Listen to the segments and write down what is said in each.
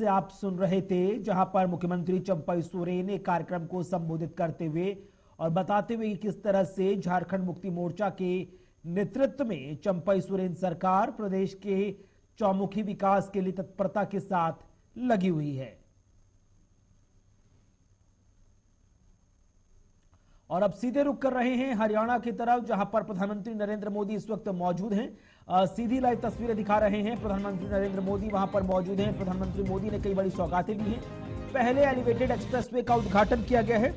से आप सुन रहे थे, जहां पर मुख्यमंत्री चंपई सोरेन ने कार्यक्रम को संबोधित करते हुए और बताते हुए कि किस तरह से झारखंड मुक्ति मोर्चा के नेतृत्व में चंपई सोरेन सरकार प्रदेश के चौमुखी विकास के लिए तत्परता के साथ लगी हुई है। और अब सीधे रुख कर रहे हैं हरियाणा की तरफ, जहां पर प्रधानमंत्री नरेंद्र मोदी इस वक्त मौजूद हैं। सीधी लाइव तस्वीरें दिखा रहे हैं। प्रधानमंत्री नरेंद्र मोदी वहां पर मौजूद हैं। प्रधानमंत्री मोदी ने कई बड़ी सौगातें दी हैं। पहले एलिवेटेड एक्सप्रेसवे का उद्घाटन किया गया है।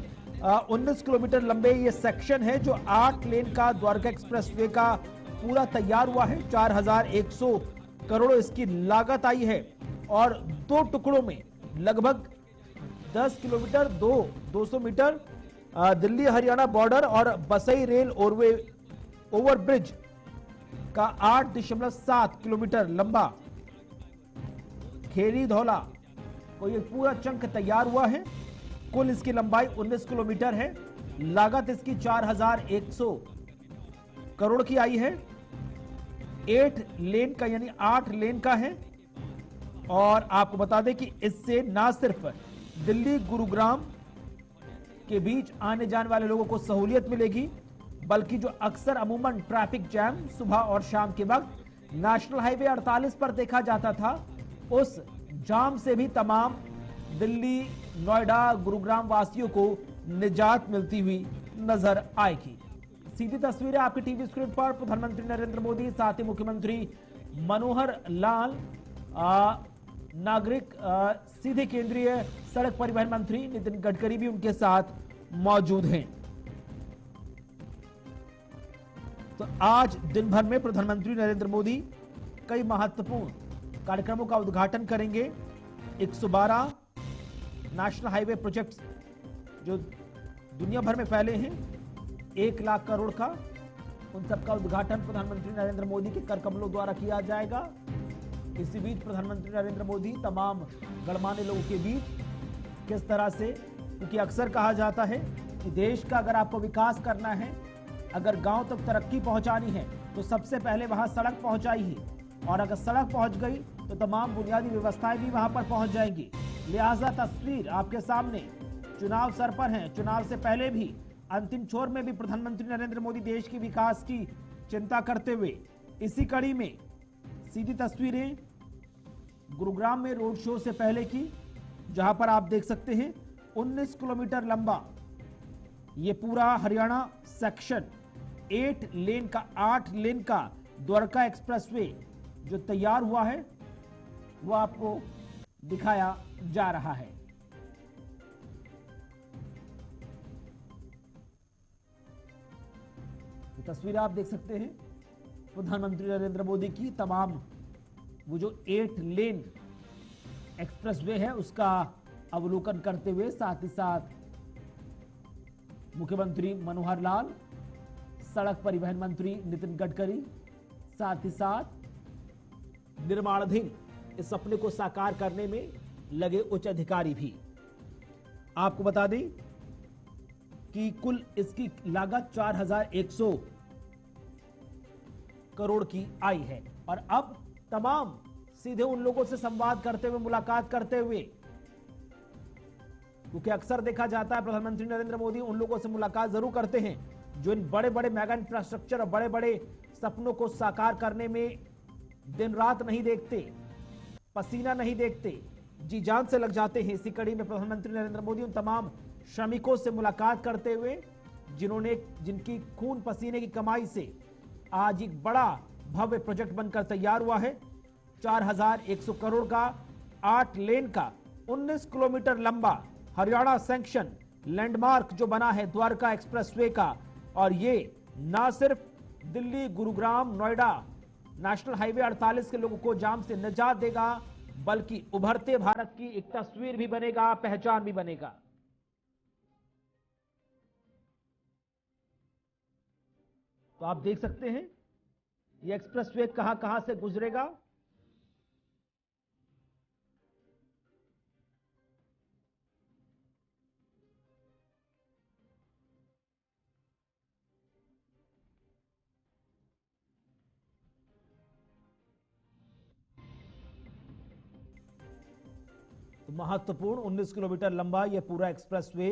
19 किलोमीटर लंबे ये सेक्शन है जो 8 लेन का द्वारका एक्सप्रेसवे का पूरा तैयार हुआ है। 4100 करोड़ इसकी लागत आई है और 2 टुकड़ों में लगभग 10 kilometre 200 metre Delhi Haryana border और बसई रेल ओवरब्रिज का 8.7 किलोमीटर लंबा खेरी धौला को ये पूरा चंक तैयार हुआ है। कुल इसकी लंबाई 19 किलोमीटर है। लागत इसकी 4100 करोड़ की आई है। 8 लेन का यानी 8 लेन का है। और आपको बता दें कि इससे ना सिर्फ दिल्ली गुरुग्राम के बीच आने जाने वाले लोगों को सहूलियत मिलेगी, बल्कि जो अक्सर अमूमन ट्रैफिक जैम सुबह और शाम के वक्त नेशनल हाईवे 48 पर देखा जाता था, उस जाम से भी तमाम दिल्ली, नोएडा, गुरुग्राम वासियों को निजात मिलती हुई नजर आएगी। सीधी तस्वीरें आपकी टीवी स्क्रीन पर। प्रधानमंत्री नरेंद्र मोदी, साथ ही मुख्यमंत्री मनोहर लाल, नागरिक सीधे केंद्रीय सड़क परिवहन मंत्री नितिन गडकरी भी उनके साथ मौजूद हैं। तो आज दिन भर में प्रधानमंत्री नरेंद्र मोदी कई महत्वपूर्ण कार्यक्रमों का उद्घाटन करेंगे। 112 नेशनल हाईवे प्रोजेक्ट्स जो दुनिया भर में फैले हैं, 1 लाख करोड़ का, उन सबका उद्घाटन प्रधानमंत्री नरेंद्र मोदी के कर कमलों द्वारा किया जाएगा। इसी बीच प्रधानमंत्री नरेंद्र मोदी तमाम गणमान्य लोगों के बीच किस तरह से, क्योंकि अक्सर कहा जाता है कि देश का अगर आपको विकास करना है, अगर गांव तक तरक्की पहुंचानी है, तो सबसे पहले वहां सड़क पहुंचाइए, और अगर सड़क पहुंच गई तो तमाम बुनियादी व्यवस्थाएं भी वहां पर पहुंच जाएंगी। लिहाजा तस्वीर आपके सामने, चुनाव सर पर हैं। चुनाव से पहले भी, अंतिम छोर में भी प्रधानमंत्री नरेंद्र मोदी देश की विकास की चिंता करते हुए, इसी कड़ी में सीधी तस्वीरें गुरुग्राम में रोड शो से पहले की, जहां पर आप देख सकते हैं 19 किलोमीटर लंबा ये पूरा हरियाणा सेक्शन 8 लेन का द्वारका एक्सप्रेसवे जो तैयार हुआ है, वो आपको दिखाया जा रहा है। तो तस्वीर आप देख सकते हैं प्रधानमंत्री नरेंद्र मोदी की तमाम वो जो 8 लेन एक्सप्रेसवे है उसका अवलोकन करते हुए, साथ ही साथ मुख्यमंत्री मनोहर लाल, सड़क परिवहन मंत्री नितिन गडकरी, साथ ही साथ निर्माणाधीन इस सपने को साकार करने में लगे उच्च अधिकारी भी। आपको बता दें कि कुल इसकी लागत 4100 करोड़ की आई है। और अब तमाम सीधे उन लोगों से संवाद करते हुए, मुलाकात करते हुए, क्योंकि अक्सर देखा जाता है प्रधानमंत्री नरेंद्र मोदी उन लोगों से मुलाकात जरूर करते हैं जो इन बड़े बड़े मेगा इंफ्रास्ट्रक्चर और बड़े बड़े सपनों को साकार करने में दिन रात नहीं देखते, पसीना नहीं देखते, जी जान से लग जाते हैं। इसी कड़ी में प्रधानमंत्री नरेंद्र मोदी उन तमाम श्रमिकों से मुलाकात करते हुए, जिनकी खून पसीने की कमाई से आज एक बड़ा भव्य प्रोजेक्ट बनकर तैयार हुआ है। 4100 करोड़ का 8 लेन का 19 किलोमीटर लंबा हरियाणा सेक्शन लैंडमार्क जो बना है द्वारका एक्सप्रेसवे का, और ये ना सिर्फ दिल्ली, गुरुग्राम, नोएडा नेशनल हाईवे 48 के लोगों को जाम से निजात देगा, बल्कि उभरते भारत की एक तस्वीर भी बनेगा, पहचान भी बनेगा। तो आप देख सकते हैं ये एक्सप्रेसवे कहां कहां से गुजरेगा। तो महत्वपूर्ण 19 किलोमीटर लंबा यह पूरा एक्सप्रेसवे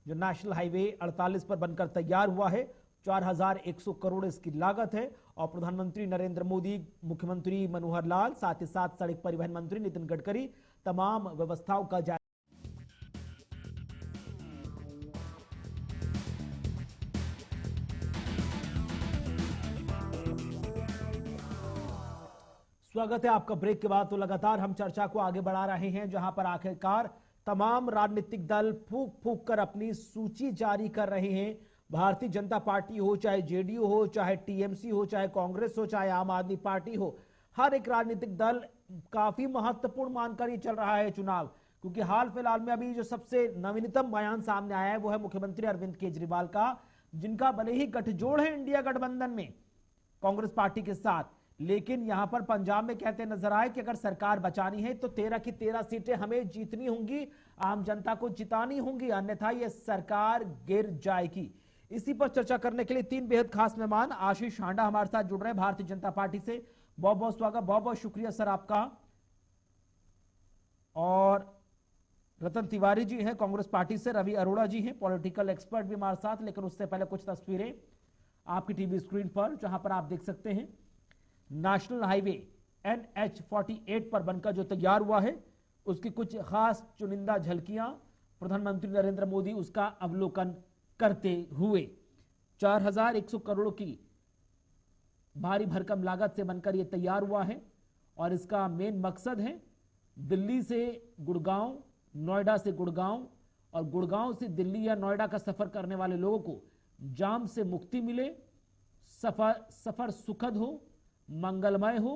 जो नेशनल हाईवे 48 पर बनकर तैयार हुआ है, 4100 करोड़ इसकी लागत है। और प्रधानमंत्री नरेंद्र मोदी, मुख्यमंत्री मनोहर लाल, साथ ही साथ सड़क परिवहन मंत्री नितिन गडकरी तमाम व्यवस्थाओं का जायजा। स्वागत है आपका ब्रेक के बाद। तो लगातार हम चर्चा को आगे बढ़ा रहे हैं, जहां पर आखिरकार तमाम राजनीतिक दल फूंक फूंक कर अपनी सूची जारी कर रहे हैं। भारतीय जनता पार्टी हो, चाहे जेडीयू हो, चाहे टीएमसी हो, चाहे कांग्रेस हो, चाहे आम आदमी पार्टी हो, हर एक राजनीतिक दल काफी महत्वपूर्ण मानकर ही चल रहा है चुनाव। क्योंकि हाल फिलहाल में अभी जो सबसे नवीनतम बयान सामने आया है वो है मुख्यमंत्री अरविंद केजरीवाल का, जिनका भले ही गठजोड़ है इंडिया गठबंधन में कांग्रेस पार्टी के साथ, लेकिन यहां पर पंजाब में कहते नजर आए कि अगर सरकार बचानी है तो 13 की 13 सीटें हमें जीतनी होंगी, आम जनता को जितानी होंगी, अन्यथा यह सरकार गिर जाएगी। इसी पर चर्चा करने के लिए तीन बेहद खास मेहमान आशीष हांडा हमारे साथ जुड़ रहे हैं भारतीय जनता पार्टी से। बहुत बहुत स्वागत, बहुत बहुत शुक्रिया सर आपका। और रतन तिवारी जी हैं कांग्रेस पार्टी से, रवि अरोड़ा जी हैं पॉलिटिकल एक्सपर्ट भी हमारे साथ। लेकिन उससे पहले कुछ तस्वीरें आपकी टीवी स्क्रीन पर, जहां पर आप देख सकते हैं नेशनल हाईवे NH-48 पर बनकर जो तैयार हुआ है उसकी कुछ खास चुनिंदा झलकियां प्रधानमंत्री नरेंद्र मोदी उसका अवलोकन करते हुए। 4100 करोड़ की भारी भरकम लागत से बनकर यह तैयार हुआ है और इसका मेन मकसद है दिल्ली से गुड़गांव, नोएडा से गुड़गांव और गुड़गांव से दिल्ली या नोएडा का सफर करने वाले लोगों को जाम से मुक्ति मिले, सफर सुखद हो, मंगलमय हो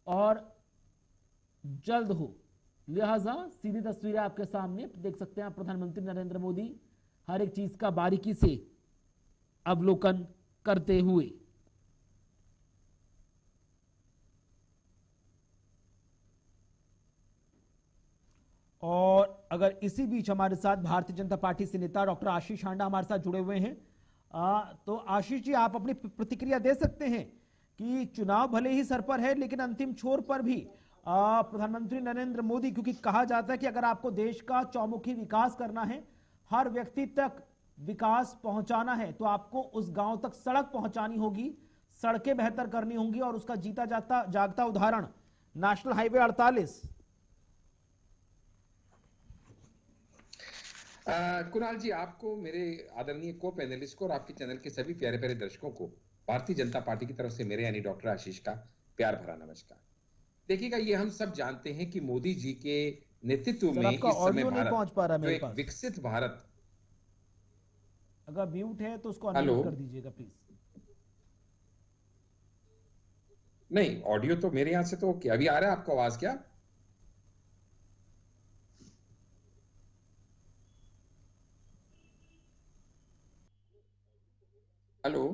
और जल्द हो। लिहाजा सीधी तस्वीरें आपके सामने देख सकते हैं आप, प्रधानमंत्री नरेंद्र मोदी हर एक चीज का बारीकी से अवलोकन करते हुए। और अगर इसी बीच हमारे साथ भारतीय जनता पार्टी से नेता डॉक्टर आशीष हांडा हमारे साथ जुड़े हुए हैं, तो आशीष जी आप अपनी प्रतिक्रिया दे सकते हैं कि चुनाव भले ही सर पर है लेकिन अंतिम छोर पर भी प्रधानमंत्री नरेंद्र मोदी, क्योंकि कहा जाता है कि अगर आपको देश का चौमुखी विकास करना है, हर व्यक्ति तक विकास पहुंचाना है, तो आपको उस गांव तक सड़क पहुंचानी होगी, सड़कें बेहतर करनी होंगी। और उसका जीता जागता उदाहरण नेशनल हाईवे 48। कुणाल जी, आपको, मेरे आदरणीय को पैनलिस्ट को और आपके चैनल के सभी प्यारे प्यारे दर्शकों को भारतीय जनता पार्टी की तरफ से मेरे यानी डॉक्टर आशीष का प्यार भरा नमस्कार। देखिएगा, ये हम सब जानते हैं कि मोदी जी के नेतृत्व में इस समय भारत जो एक विकसित भारत। अगर म्यूट है तो उसको अनम्यूट कर दीजिएगा प्लीज। नहीं, ऑडियो तो मेरे यहां से तो अभी आ रहा है, आपको आवाज क्या? हेलो,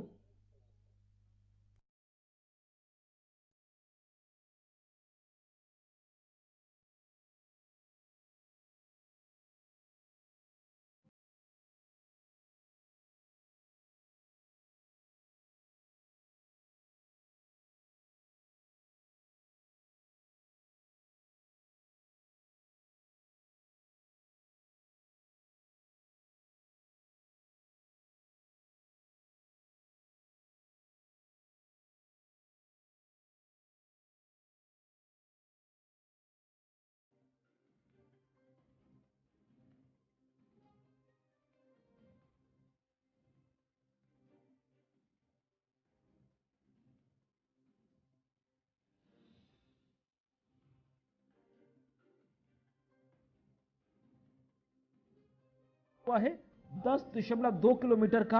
है 10.2 किलोमीटर का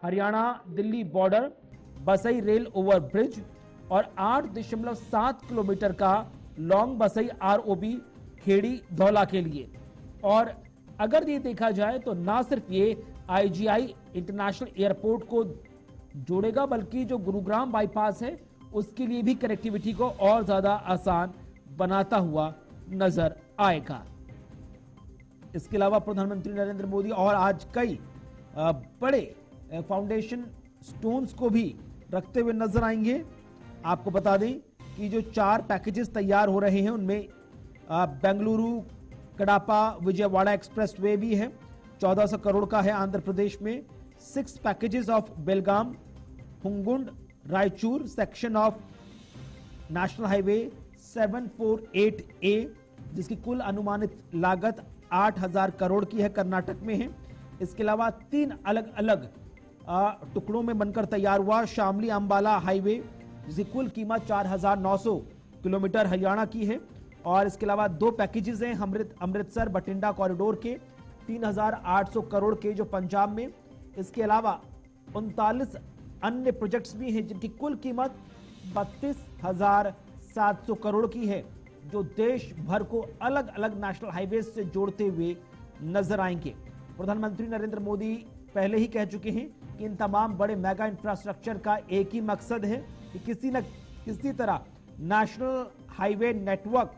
हरियाणा दिल्ली बॉर्डर बसई रेल ओवर ब्रिज और 8.7 किलोमीटर का लॉन्ग बसई ROB खेड़ी धौला के लिए। और अगर ये देखा जाए तो ना सिर्फ ये IGI इंटरनेशनल एयरपोर्ट को जोड़ेगा, बल्कि जो गुरुग्राम बाईपास है उसके लिए भी कनेक्टिविटी को और ज्यादा आसान बनाता हुआ नजर आएगा। इसके अलावा प्रधानमंत्री नरेंद्र मोदी और आज कई बड़े फाउंडेशन स्टोन्स को भी रखते हुए नजर आएंगे। आपको बता दें कि जो 4 पैकेजेस तैयार हो रहे हैं उनमें बेंगलुरु कडापा विजयवाड़ा एक्सप्रेस वे भी है, 1400 करोड़ का है। आंध्र प्रदेश में 6 packages of Belgaum Hungund Raichur section of national highway 748A, जिसकी कुल अनुमानित लागत 8000 करोड़ की है, कर्नाटक में है। इसके अलावा 3 अलग अलग टुकड़ों में बनकर तैयार हुआ शामली अंबाला हाईवे, जिसकी कुल कीमत 4900 किलोमीटर हरियाणा की है। और इसके अलावा 2 पैकेजेस हैं अमृतसर बठिंडा कॉरिडोर के 3800 करोड़ के, जो पंजाब में। इसके अलावा 39 अन्य प्रोजेक्ट्स भी हैं जिनकी कुल कीमत 32,700 करोड़ की है, जो देश भर को अलग अलग नेशनल हाईवे से जोड़ते हुए नजर आएंगे। प्रधानमंत्री नरेंद्र मोदी पहले ही कह चुके हैं कि इन तमाम बड़े मेगा इंफ्रास्ट्रक्चर का एक ही मकसद है कि किसी न किसी तरह नेशनल हाईवे नेटवर्क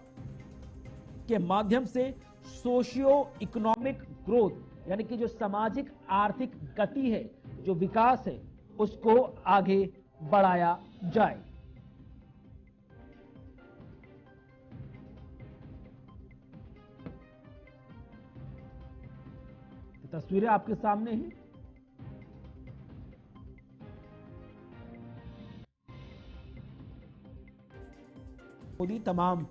के माध्यम से सोशियो इकोनॉमिक ग्रोथ, यानी कि जो सामाजिक आर्थिक गति है, जो विकास है, उसको आगे बढ़ाया जाए। तस्वीरें आपके सामने हैं। मोदी तमाम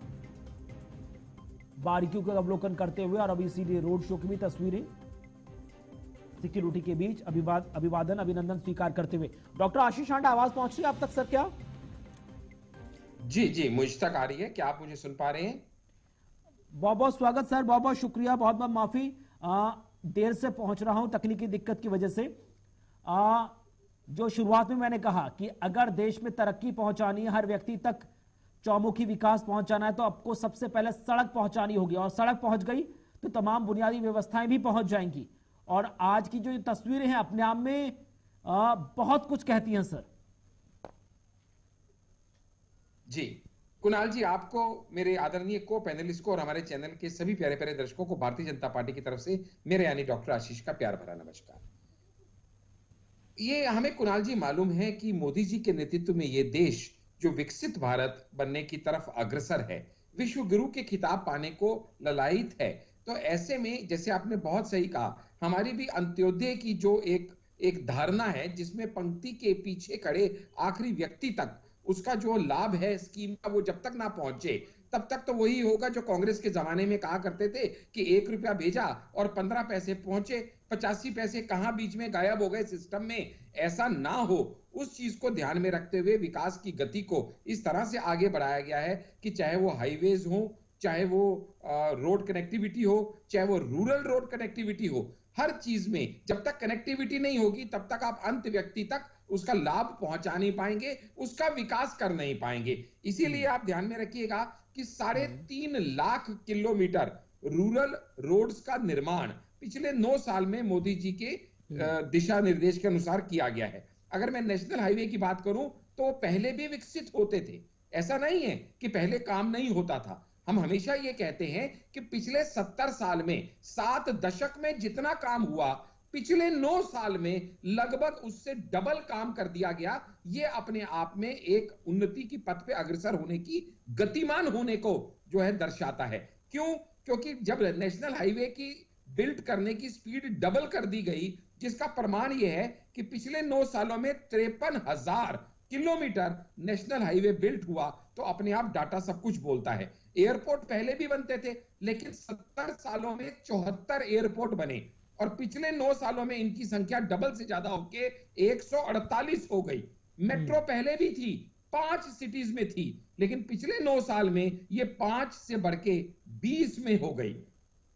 बारीकियों का अवलोकन करते हुए, और अभी इसीलिए रोड शो की भी तस्वीरें सिक्योरिटी के बीच अभिवादन अभिनंदन स्वीकार करते हुए। डॉक्टर आशीष आंडा, आवाज पहुंच रही है आप तक सर? क्या जी जी मुझ तक आ रही है, क्या आप मुझे सुन पा रहे हैं? बहुत बहुत स्वागत सर, बहुत बहुत शुक्रिया, बहुत बहुत माफी, देर से पहुंच रहा हूं तकनीकी दिक्कत की वजह से। जो शुरुआत में मैंने कहा कि अगर देश में तरक्की पहुंचानी है, हर व्यक्ति तक चौमुखी विकास पहुंचाना है, तो आपको सबसे पहले सड़क पहुंचानी होगी, और सड़क पहुंच गई तो तमाम बुनियादी व्यवस्थाएं भी पहुंच जाएंगी। और आज की जो तस्वीरें हैं अपने आप में बहुत कुछ कहती हैं सर। जी कुणाल जी, आपको, मेरे आदरणीय को पैनलिस्ट को और हमारे चैनल के सभी प्यारे प्यारे दर्शकों को भारतीय जनता पार्टी की तरफ से मेरे यानी डॉक्टर आशीष का प्यार भरा नमस्कार। ये हमें कुणाल जी मालूम है कि मोदी जी के नेतृत्व में ये देश जो विकसित भारत बनने की तरफ अग्रसर है, विश्व गुरु के खिताब पाने को ललायित है। तो ऐसे में जैसे आपने बहुत सही कहा, हमारी भी अंत्योदय की जो एक धारणा है, जिसमें पंक्ति के पीछे खड़े आखिरी व्यक्ति तक उसका जो लाभ है स्कीम का, वो जब तक ना पहुंचे तब तक तो वही होगा जो कांग्रेस के जमाने में कहा करते थे कि 1 रुपया भेजा और 15 पैसे पहुंचे, 85 पैसे कहां बीच में गायब हो गए सिस्टम में। ऐसा ना हो, उस चीज को ध्यान में रखते हुए विकास की गति को इस तरह से आगे बढ़ाया गया है कि चाहे वो हाईवेज हो, चाहे वो रोड कनेक्टिविटी हो, चाहे वो रूरल रोड कनेक्टिविटी हो, हर चीज में जब तक कनेक्टिविटी नहीं होगी तब तक आप अंत व्यक्ति तक उसका लाभ पहुंचा नहीं पाएंगे, उसका विकास कर नहीं पाएंगे। इसीलिए आप ध्यान में रखिएगा कि 3.5 लाख किलोमीटर रूरल रोड्स का निर्माण पिछले 9 साल में मोदी जी के दिशा निर्देश के अनुसार किया गया है। अगर मैं नेशनल हाईवे की बात करूं तो पहले भी विकसित होते थे, ऐसा नहीं है कि पहले काम नहीं होता था। हम हमेशा ये कहते हैं कि पिछले 70 साल में, 7 दशक में जितना काम हुआ, पिछले 9 साल में लगभग उससे डबल काम कर दिया गया। ये अपने आप में एक उन्नति की पथ पे अग्रसर होने की, गतिमान होने को जो है दर्शाता है। क्यों? क्योंकि जब नेशनल हाईवे की बिल्ड करने की स्पीड डबल कर दी गई, जिसका प्रमाण यह है कि पिछले 9 सालों में 53,000 किलोमीटर नेशनल हाईवे बिल्ट हुआ, तो अपने आप डाटा सब कुछ बोलता है। एयरपोर्ट पहले भी बनते थे, लेकिन 70 सालों में 74 एयरपोर्ट बने, और पिछले 9 सालों में इनकी संख्या डबल से ज्यादा होके 148 हो गई। मेट्रो पहले भी थी, 5 सिटीज में थी, लेकिन पिछले 9 साल में ये 5 से बढ़ के 20 में हो गई।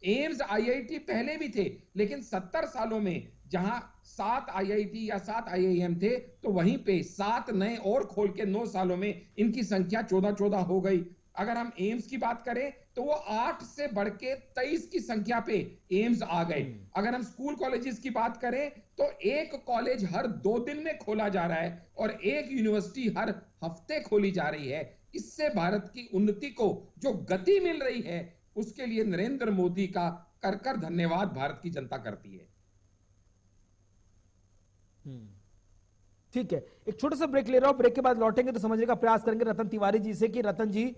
एम्स आईआईटी पहले भी थे, लेकिन 70 सालों में जहां 7 आईआईटी या 7 आईआईएम थे, तो वहीं पे 7 नए और खोल के 9 सालों में इनकी संख्या 14 हो गई। अगर हम एम्स की बात करें तो वो 8 से बढ़ के 23 की संख्या पे एम्स आ गए। अगर हम स्कूल कॉलेजेस की बात करें तो एक कॉलेज हर 2 दिन में खोला जा रहा है और एक यूनिवर्सिटी हर हफ्ते खोली जा रही है। इससे भारत की उन्नति को जो गति मिल रही है, उसके लिए नरेंद्र मोदी का कर धन्यवाद भारत की जनता करती है। ठीक है, एक छोटा सा ब्रेक ले रहा हूं, ब्रेक के बाद लौटेंगे तो समझने का प्रयास करेंगे रतन तिवारी जी से कि रतन जी,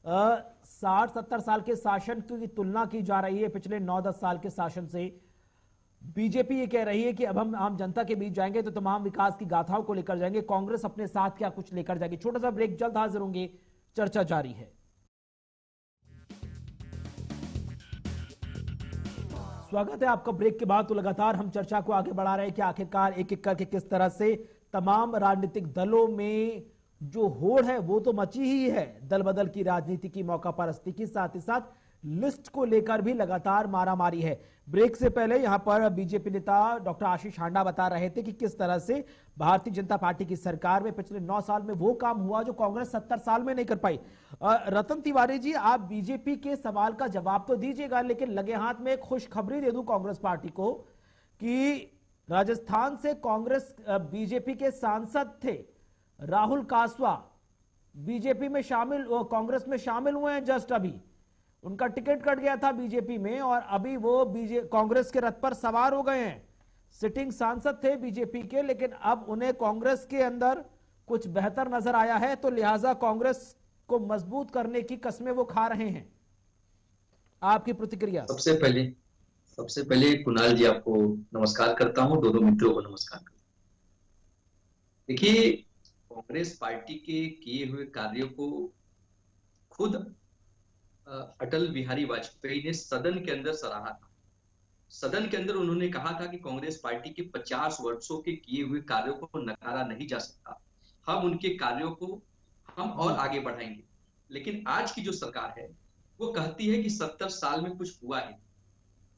60-70 साल के शासन की तुलना की जा रही है पिछले 9-10 साल के शासन से। बीजेपी ये कह रही है कि अब हम आम जनता के बीच जाएंगे तो तमाम विकास की गाथाओं को लेकर जाएंगे। कांग्रेस अपने साथ क्या कुछ लेकर जाएगी? छोटा सा ब्रेक, जल्द हाजिर होंगे, चर्चा जारी है। स्वागत है आपका ब्रेक के बाद। तो लगातार हम चर्चा को आगे बढ़ा रहे हैं कि आखिरकार एक एक करके किस तरह से तमाम राजनीतिक दलों में जो होड़ है वो तो मची ही है, दल बदल की राजनीति की, मौका परस्ती की, साथ ही साथ लिस्ट को लेकर भी लगातार मारामारी है। ब्रेक से पहले यहां पर बीजेपी नेता डॉक्टर आशीष हांडा बता रहे थे कि किस तरह से भारतीय जनता पार्टी की सरकार में पिछले 9 साल में वो काम हुआ जो कांग्रेस 70 साल में नहीं कर पाई। रतन तिवारी जी, आप बीजेपी के सवाल का जवाब तो दीजिएगा, लेकिन लगे हाथ में एक खुशखबरी दे दूं कांग्रेस पार्टी को कि राजस्थान से कांग्रेस बीजेपी के सांसद थे राहुल कासवा, बीजेपी में शामिल, कांग्रेस में शामिल हुए हैं जस्ट अभी। उनका टिकट कट गया था बीजेपी में और अभी वो कांग्रेस के रथ पर सवार हो गए हैं। सिटिंग सांसद थे बीजेपी के, लेकिन अब उन्हें कांग्रेस के अंदर कुछ बेहतर नजर आया है, तो लिहाजा कांग्रेस को मजबूत करने की कस्में वो खा रहे हैं। आपकी प्रतिक्रिया? सबसे पहले कुणाल जी, आपको नमस्कार करता हूं, दोनों मित्रों को नमस्कार करता हूं। देखिए, कांग्रेस पार्टी के किए हुए कार्यों को खुद अटल बिहारी वाजपेयी ने सदन के अंदर सराहा था। सदन के अंदर उन्होंने कहा था कि कांग्रेस पार्टी के 50 वर्षों के किए हुए कार्यों को नकारा नहीं जा सकता, हम उनके कार्यों को हम और आगे बढ़ाएंगे। लेकिन आज की जो सरकार है वो कहती है कि 70 साल में कुछ हुआ है।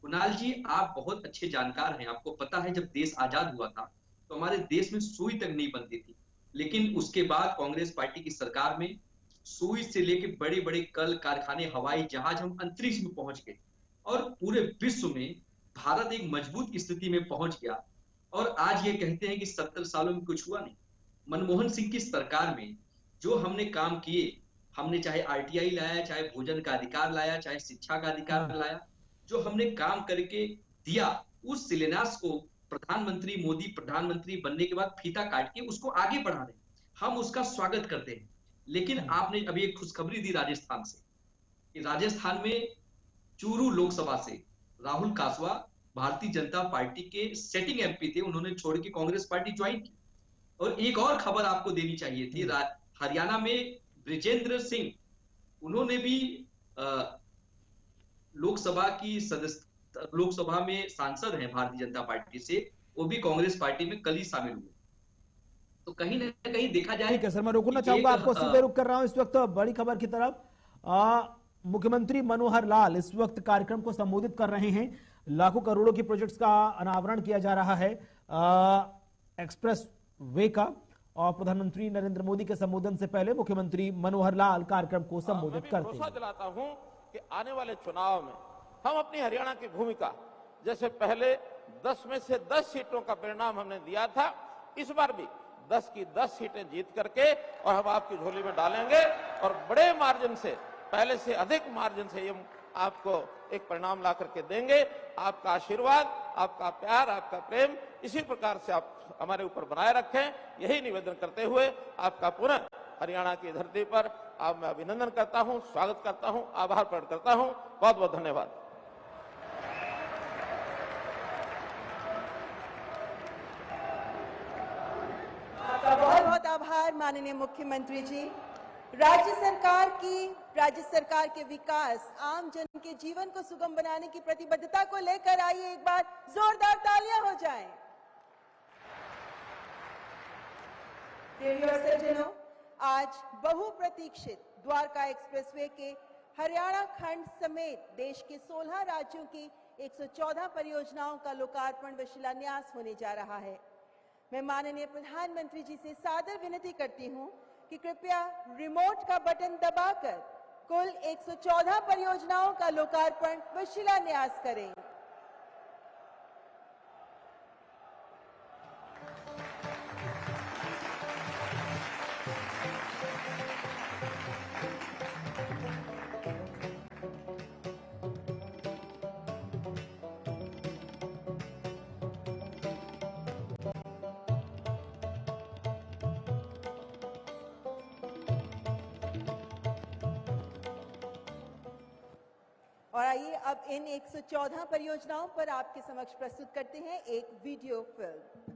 कुणाल जी, आप बहुत अच्छे जानकार हैं, आपको पता है जब देश आजाद हुआ था तो हमारे देश में सुई तक नहीं बनती थी, लेकिन उसके बाद कांग्रेस पार्टी की सरकार में सुई से लेके बड़े बड़े कल कारखाने, हवाई जहाज, हम अंतरिक्ष में पहुंच गए और पूरे विश्व में भारत एक मजबूत स्थिति में पहुंच गया। और आज ये कहते हैं कि 70 सालों में कुछ हुआ नहीं। मनमोहन सिंह की सरकार में जो हमने काम किए, हमने चाहे आरटीआई लाया, चाहे भोजन का अधिकार लाया, चाहे शिक्षा का अधिकार लाया, जो हमने काम करके दिया, उस शिलान्यास को प्रधानमंत्री मोदी प्रधानमंत्री बनने के बाद फीता काट के उसको आगे बढ़ा रहे हैं, हम उसका स्वागत करते हैं। लेकिन आपने अभी एक खुशखबरी दी राजस्थान से कि राजस्थान में चूरू लोकसभा से राहुल कासवा भारतीय जनता पार्टी के सेटिंग एमपी थे, उन्होंने छोड़ के कांग्रेस पार्टी ज्वाइन की। और एक और खबर आपको देनी चाहिए थी, हरियाणा में ब्रिजेंद्र सिंह, उन्होंने भी लोकसभा में सांसद हैं भारतीय जनता पार्टी से, वो भी कांग्रेस पार्टी में कल ही शामिल हुए। तो कहीं ना कहीं देखा जाए। ठीक है सर, मैं रुकना चाहूंगा, आपको सीधे रुक कर रहा हूं इस वक्त बड़ी खबर की तरफ। मुख्यमंत्री मनोहर लाल इस वक्त कार्यक्रम को संबोधित कर रहे हैं। लाखों करोड़ों की प्रोजेक्ट्स का अनावरण किया जा रहा है एक्सप्रेस वे का, और प्रधानमंत्री नरेंद्र मोदी के संबोधन से पहले मुख्यमंत्री मनोहर लाल कार्यक्रम को संबोधित करते हैं। भरोसा दिलाता हूं कि आने वाले चुनाव में हम अपनी हरियाणा की भूमिका, जैसे पहले 10 में से 10 सीटों का परिणाम हमने दिया था, इस बार भी 10 की 10 सीटें जीत करके और हम आपकी झोली में डालेंगे और बड़े मार्जिन से, पहले से अधिक मार्जिन से हम आपको एक परिणाम ला करके देंगे। आपका आशीर्वाद, आपका प्यार, आपका प्रेम इसी प्रकार से आप हमारे ऊपर बनाए रखें, यही निवेदन करते हुए आपका पुनः हरियाणा की धरती पर आप मैं अभिनंदन करता हूं, स्वागत करता हूं, आभार प्रकट करता हूं। बहुत बहुत धन्यवाद। बहुत बहुत आभार माननीय मुख्यमंत्री जी। राज्य सरकार के विकास, आम जन के जीवन को सुगम बनाने की प्रतिबद्धता को लेकर आइए एक बार जोरदार तालियां हो जाएं। देवियों और सज्जनों, आज बहुप्रतीक्षित द्वारका एक्सप्रेसवे के हरियाणा खंड समेत देश के 16 राज्यों की 114 परियोजनाओं का लोकार्पण व शिलान्यास होने जा रहा है। मैं माननीय प्रधानमंत्री जी से सादर विनती करती हूं कि कृपया रिमोट का बटन दबाकर कुल 114 परियोजनाओं का लोकार्पण व शिलान्यास करें। और आइए अब इन 114 परियोजनाओं पर आपके समक्ष प्रस्तुत करते हैं एक वीडियो फिल्म।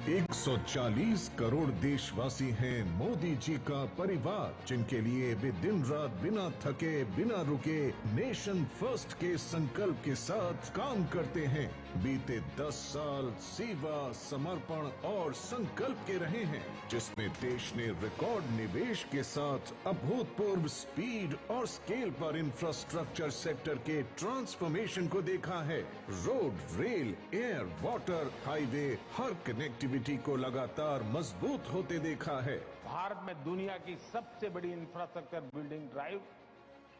140 करोड़ देशवासी हैं मोदी जी का परिवार, जिनके लिए वे दिन रात बिना थके बिना रुके नेशन फर्स्ट के संकल्प के साथ काम करते हैं। बीते 10 साल सेवा, समर्पण और संकल्प के रहे हैं, जिसमें देश ने रिकॉर्ड निवेश के साथ अभूतपूर्व स्पीड और स्केल पर इंफ्रास्ट्रक्चर सेक्टर के ट्रांसफॉर्मेशन को देखा है। Road, rail, air, water, highway, हर कनेक्टिविटी को लगातार मजबूत होते देखा है। भारत में दुनिया की सबसे बड़ी इंफ्रास्ट्रक्चर बिल्डिंग ड्राइव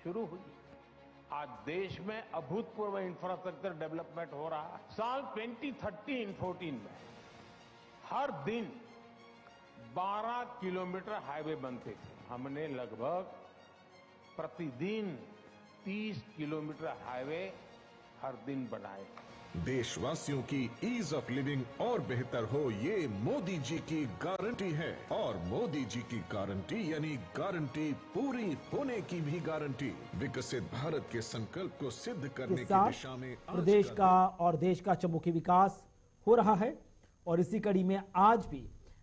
शुरू हुई। आज देश में अभूतपूर्व इंफ्रास्ट्रक्चर डेवलपमेंट हो रहा है। साल 2013-14 में हर दिन 12 किलोमीटर हाईवे बनते थे। हमने लगभग प्रतिदिन 30 किलोमीटर हाईवे हर दिन बनाए। देशवासियों की ईज ऑफ लिविंग और बेहतर हो, ये मोदी जी की गारंटी है। और मोदी जी की गारंटी यानी गारंटी पूरी होने की भी गारंटी। विकसित भारत के संकल्प को सिद्ध करने की दिशा में प्रदेश का और देश का चहुमुखी विकास हो रहा है। और इसी कड़ी में आज भी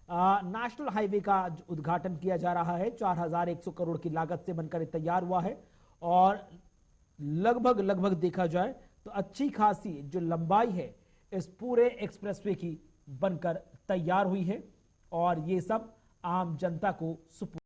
नेशनल हाईवे का उद्घाटन किया जा रहा है। 4100 करोड़ की लागत से बनकर तैयार हुआ है और लगभग देखा जाए तो अच्छी खासी जो लंबाई है इस पूरे एक्सप्रेसवे की बनकर तैयार हुई है और ये सब आम जनता को सुपुर्द